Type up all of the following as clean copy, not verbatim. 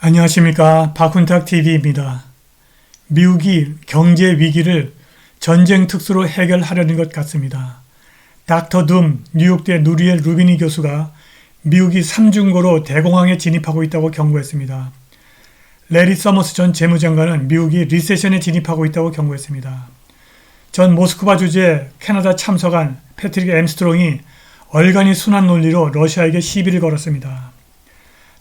안녕하십니까. 박훈탁TV입니다. 미국이 경제 위기를 전쟁 특수로 해결하려는 것 같습니다. 닥터 둠 뉴욕대 누리엘 루비니 교수가 미국이 삼중고로 대공황에 진입하고 있다고 경고했습니다. 레리 서머스 전 재무장관은 미국이 리세션에 진입하고 있다고 경고했습니다. 전 모스크바 주재 캐나다 참석한 패트릭 엠스트롱이 얼간이 순환 논리로 러시아에게 시비를 걸었습니다.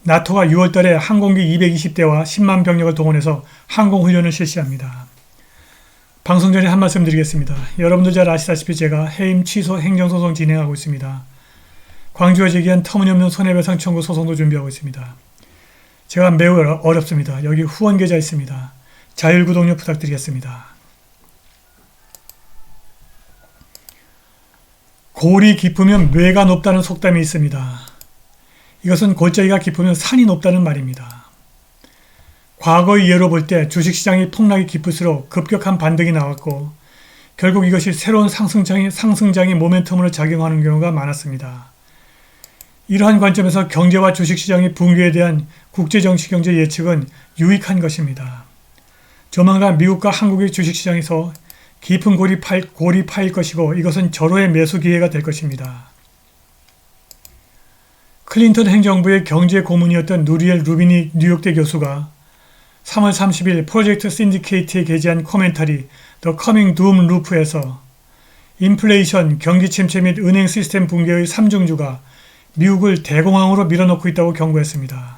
나토가 6월달에 항공기 220대와 10만 병력을 동원해서 항공훈련을 실시합니다. 방송 전에 한 말씀 드리겠습니다. 여러분들 잘 아시다시피 제가 해임 취소 행정소송 진행하고 있습니다. 광주가 제기한 터무니없는 손해배상 청구 소송도 준비하고 있습니다. 제가 매우 어렵습니다. 여기 후원 계좌 있습니다. 자율구독료 부탁드리겠습니다. 골이 깊으면 뇌가 높다는 속담이 있습니다. 이것은 골짜기가 깊으면 산이 높다는 말입니다. 과거의 예로 볼 때 주식시장이 폭락이 깊을수록 급격한 반등이 나왔고 결국 이것이 새로운 상승장의 모멘텀으로 작용하는 경우가 많았습니다. 이러한 관점에서 경제와 주식시장의 붕괴에 대한 국제정치경제 예측은 유익한 것입니다. 조만간 미국과 한국의 주식시장에서 깊은 골이 파일 것이고 이것은 절호의 매수 기회가 될 것입니다. 클린턴 행정부의 경제 고문이었던 누리엘 루비니 뉴욕대 교수가 3월 30일 프로젝트 신디케이트에 게재한 코멘터리 The Coming Doom Loop에서 인플레이션, 경기 침체 및 은행 시스템 붕괴의 3중주가 미국을 대공황으로 밀어넣고 있다고 경고했습니다.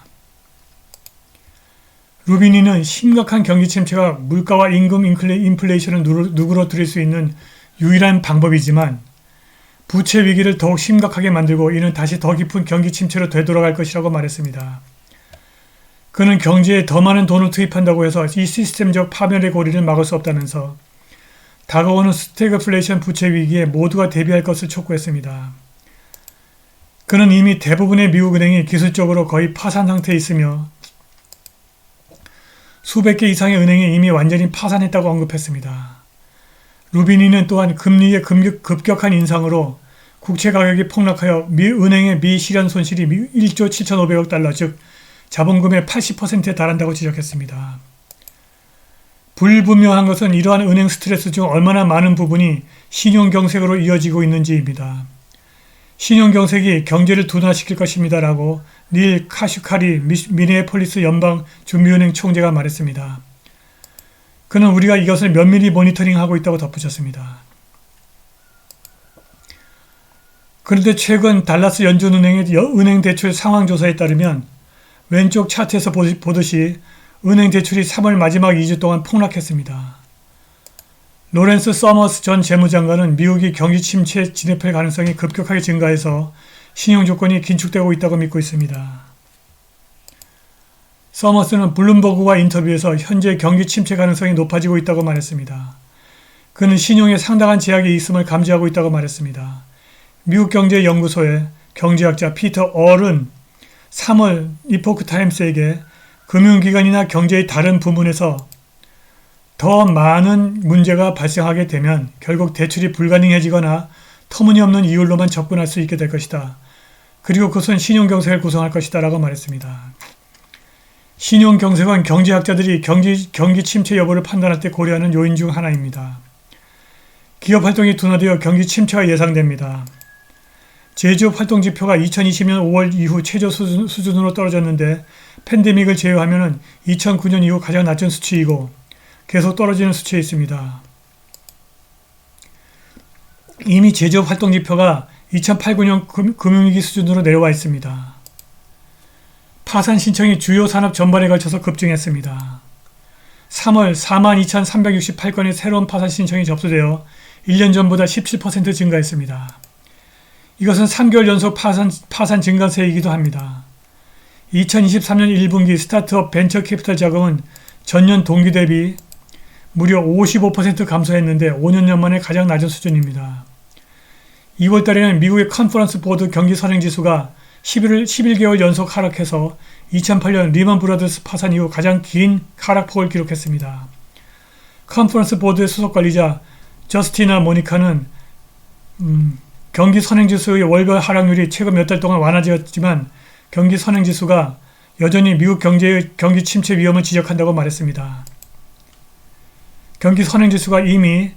루비니는 심각한 경기 침체가 물가와 임금 인플레이션을 누그러뜨릴 수 있는 유일한 방법이지만 부채 위기를 더욱 심각하게 만들고 이는 다시 더 깊은 경기 침체로 되돌아갈 것이라고 말했습니다. 그는 경제에 더 많은 돈을 투입한다고 해서 이 시스템적 파멸의 고리를 막을 수 없다면서 다가오는 스태그플레이션 부채 위기에 모두가 대비할 것을 촉구했습니다. 그는 이미 대부분의 미국 은행이 기술적으로 거의 파산 상태에 있으며 수백 개 이상의 은행이 이미 완전히 파산했다고 언급했습니다. 루비니는 또한 금리의 급격한 인상으로 국채 가격이 폭락하여 은행의 미실현 손실이 1조 7,500억 달러 즉 자본금의 80%에 달한다고 지적했습니다. 불분명한 것은 이러한 은행 스트레스 중 얼마나 많은 부분이 신용경색으로 이어지고 있는지입니다. 신용경색이 경제를 둔화시킬 것입니다라고 닐 카슈카리 미네폴리스 연방준비은행 총재가 말했습니다. 그는 우리가 이것을 면밀히 모니터링하고 있다고 덧붙였습니다. 그런데 최근 달라스 연준은행의 은행 대출 상황 조사에 따르면 왼쪽 차트에서 보듯이 은행 대출이 3월 마지막 2주 동안 폭락했습니다. 로렌스 서머스 전 재무장관은 미국이 경기 침체에 진입할 가능성이 급격하게 증가해서 신용 조건이 긴축되고 있다고 믿고 있습니다. 서머스는 블룸버그와 인터뷰에서 현재 경기 침체 가능성이 높아지고 있다고 말했습니다. 그는 신용에 상당한 제약이 있음을 감지하고 있다고 말했습니다. 미국경제연구소의 경제학자 피터 얼은 3월 이포크 타임스에게 금융기관이나 경제의 다른 부문에서 더 많은 문제가 발생하게 되면 결국 대출이 불가능해지거나 터무니없는 이율로만 접근할 수 있게 될 것이다. 그리고 그것은 신용경색을 구성할 것이다 라고 말했습니다. 신용경색은 경제학자들이 경기 침체 여부를 판단할 때 고려하는 요인 중 하나입니다. 기업활동이 둔화되어 경기 침체가 예상됩니다. 제조업 활동지표가 2020년 5월 이후 최저 수준으로 떨어졌는데 팬데믹을 제외하면 2009년 이후 가장 낮은 수치이고 계속 떨어지는 수치에 있습니다. 이미 제조업 활동지표가 2008-9년 금융위기 수준으로 내려와 있습니다. 파산 신청이 주요 산업 전반에 걸쳐서 급증했습니다. 3월 42,368건의 새로운 파산 신청이 접수되어 1년 전보다 17% 증가했습니다. 이것은 3개월 연속 파산 증가세이기도 합니다. 2023년 1분기 스타트업 벤처 캐피탈 자금은 전년 동기 대비 무려 55% 감소했는데 5년 만에 가장 낮은 수준입니다. 2월 달에는 미국의 컨퍼런스 보드 경기 선행지수가 11개월 연속 하락해서 2008년 리먼 브라더스 파산 이후 가장 긴 하락폭을 기록했습니다. 컨퍼런스 보드의 수석 관리자 저스티나 모니카는 경기 선행지수의 월별 하락률이 최근 몇 달 동안 완화되었지만 경기 선행지수가 여전히 미국 경제의 경기 침체 위험을 지적한다고 말했습니다. 경기 선행지수가 이미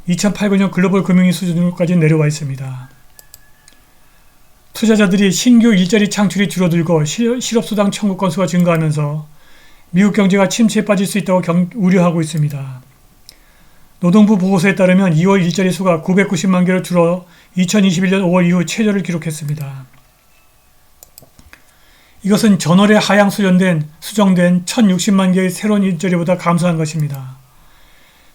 2008-9년 글로벌 금융위 수준으로까지 내려와 있습니다. 투자자들이 신규 일자리 창출이 줄어들고 실업수당 청구 건수가 증가하면서 미국 경제가 침체에 빠질 수 있다고 우려하고 있습니다. 노동부 보고서에 따르면 2월 일자리 수가 990만 개로 줄어 2021년 5월 이후 최저를 기록했습니다. 이것은 전월에 하향 수정된 1060만 개의 새로운 일자리보다 감소한 것입니다.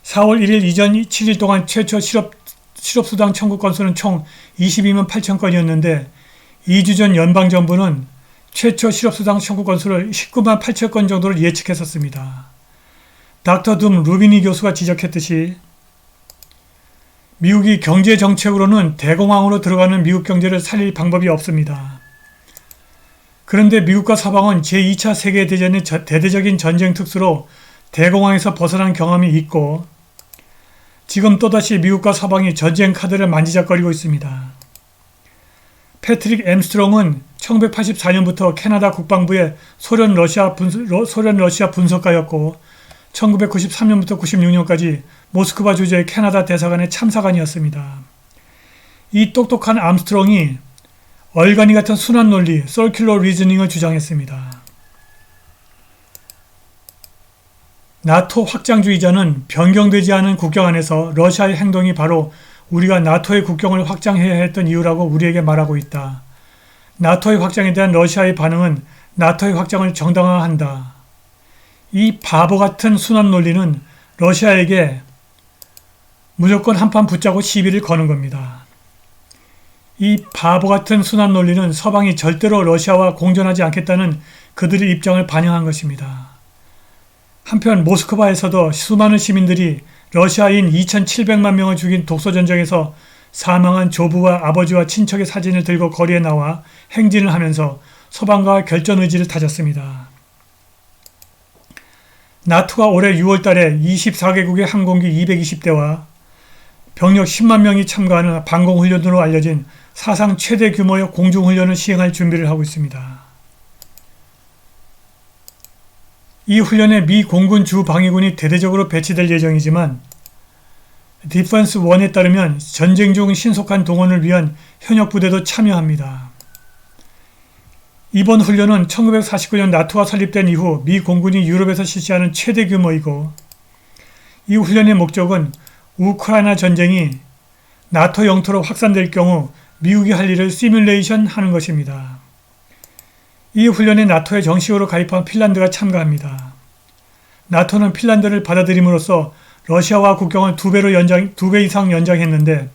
4월 1일 이전 7일 동안 최초 실업수당 청구 건수는 총 22만 8천 건이었는데 2주 전 연방정부는 최초 실업수당 청구 건수를 19만 8천 건 정도로 예측했었습니다. 닥터 둠 루비니 교수가 지적했듯이 미국이 경제정책으로는 대공황으로 들어가는 미국 경제를 살릴 방법이 없습니다. 그런데 미국과 서방은 제2차 세계대전의 대대적인 전쟁 특수로 대공황에서 벗어난 경험이 있고 지금 또다시 미국과 서방이 전쟁 카드를 만지작거리고 있습니다. 패트릭 엠스트롱은 1984년부터 캐나다 국방부의 소련 러시아 분석가였고 1993년부터 96년까지 모스크바 주재의 캐나다 대사관의 참사관이었습니다. 이 똑똑한 암스트롱이 얼간이 같은 순환 논리, 서큘러 리즈닝을 주장했습니다. 나토 확장주의자는 변경되지 않은 국경 안에서 러시아의 행동이 바로 우리가 나토의 국경을 확장해야 했던 이유라고 우리에게 말하고 있다. 나토의 확장에 대한 러시아의 반응은 나토의 확장을 정당화한다. 이 바보 같은 순환 논리는 러시아에게 무조건 한판 붙자고 시비를 거는 겁니다. 이 바보 같은 순환 논리는 서방이 절대로 러시아와 공존하지 않겠다는 그들의 입장을 반영한 것입니다. 한편 모스크바에서도 수많은 시민들이 러시아인 2,700만 명을 죽인 독소전쟁에서 사망한 조부와 아버지와 친척의 사진을 들고 거리에 나와 행진을 하면서 서방과 결전 의지를 다졌습니다. 나토가 올해 6월 달에 24개국의 항공기 220대와 병력 10만 명이 참가하는 방공훈련으로 알려진 사상 최대 규모의 공중훈련을 시행할 준비를 하고 있습니다. 이 훈련에 미 공군 주 방위군이 대대적으로 배치될 예정이지만 디펜스 1에 따르면 전쟁 중 신속한 동원을 위한 현역 부대도 참여합니다. 이번 훈련은 1949년 나토가 설립된 이후 미 공군이 유럽에서 실시하는 최대 규모이고 이 훈련의 목적은 우크라이나 전쟁이 나토 영토로 확산될 경우 미국이 할 일을 시뮬레이션 하는 것입니다. 이 훈련에 나토에 정식으로 가입한 핀란드가 참가합니다. 나토는 핀란드를 받아들임으로써 러시아와 국경을 2배 이상 연장했는데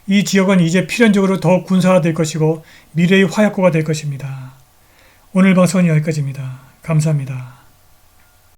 이 지역은 이제 필연적으로 더욱 군사화될 것이고 미래의 화약고가 될 것입니다. 오늘 방송은 여기까지입니다. 감사합니다.